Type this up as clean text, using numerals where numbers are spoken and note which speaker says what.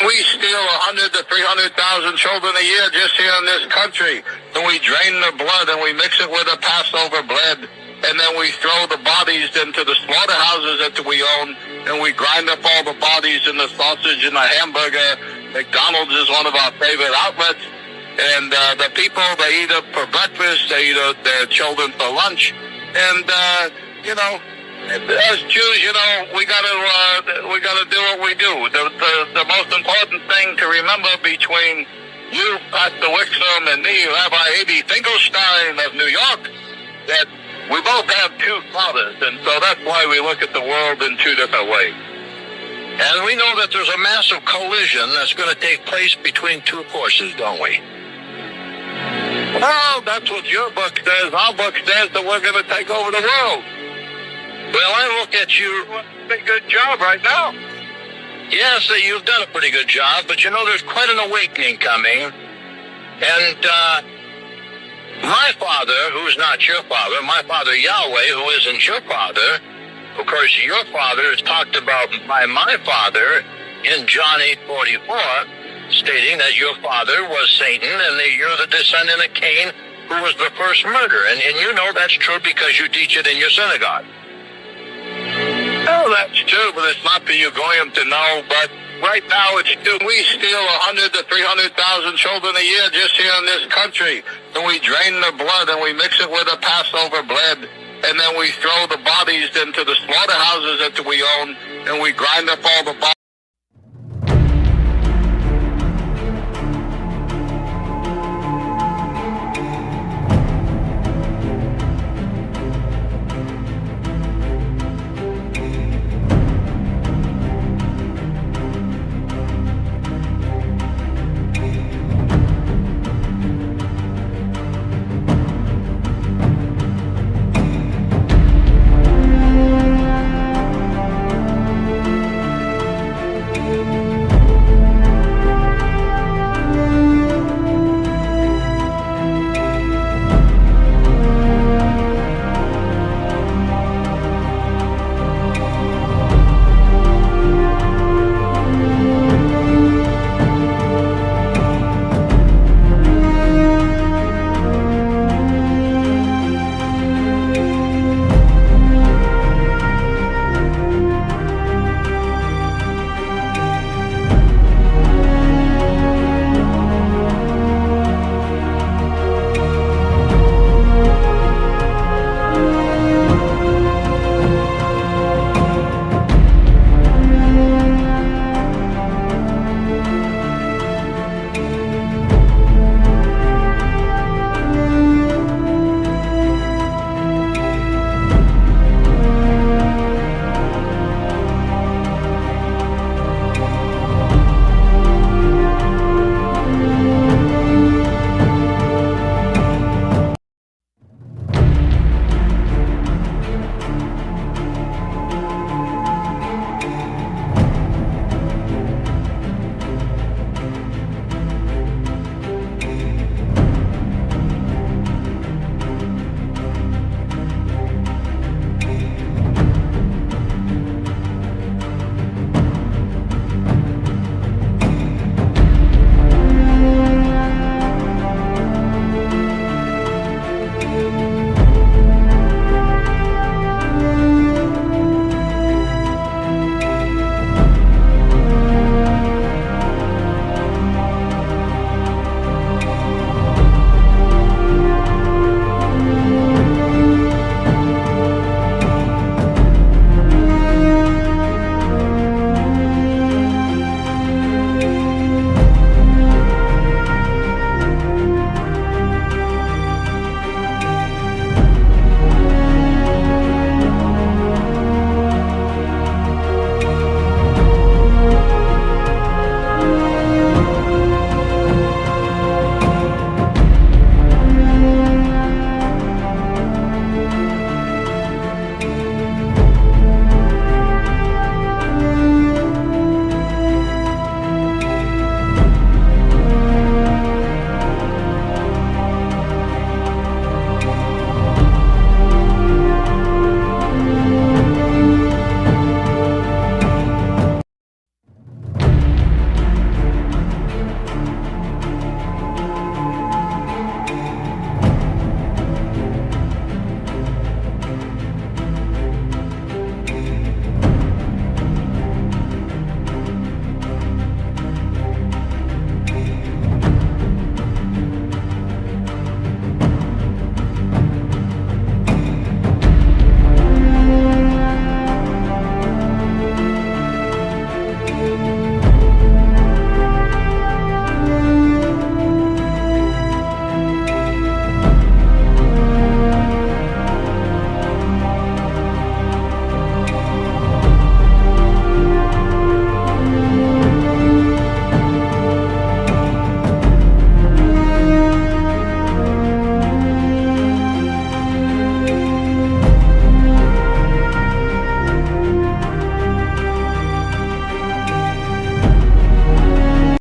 Speaker 1: We steal 100 to 300,000 children a year just here in this country. And we drain the blood and we mix it with a Passover bread. And then we throw the bodies into the slaughterhouses that we own. And we grind up all the bodies in the sausage and the hamburger. McDonald's is one of our favorite outlets. And the people, they eat it for breakfast. They eat their children for lunch. And, as Jews, we gotta do what we do. The most important thing to remember between you, Pastor Wixom, and me, Rabbi Eddie Finkelstein of New York, that we both have two fathers, and so that's why we look at the world in two different ways.
Speaker 2: And we know that there's a massive collision that's going to take place between two forces, don't we?
Speaker 1: Well, that's what your book says. Our book says that we're going to take over the world.
Speaker 2: Well, I look at you.
Speaker 1: You're doing a pretty good job right now.
Speaker 2: Yes, you've done a pretty good job, but there's quite an awakening coming. And my father, who's not your father, my father Yahweh, who isn't your father, of course, your father is talked about by my father in John 8:44, stating that your father was Satan and that you're the descendant of Cain, who was the first murderer. And you know that's true because you teach it in your synagogue.
Speaker 1: Oh, that's true, but it's not for you going to know. But right now, it's true. We steal 100 to 300,000 children a year just here in this country. And we drain the blood and we mix it with a Passover bread. And then we throw the bodies into the slaughterhouses that we own. And we grind up all the bodies.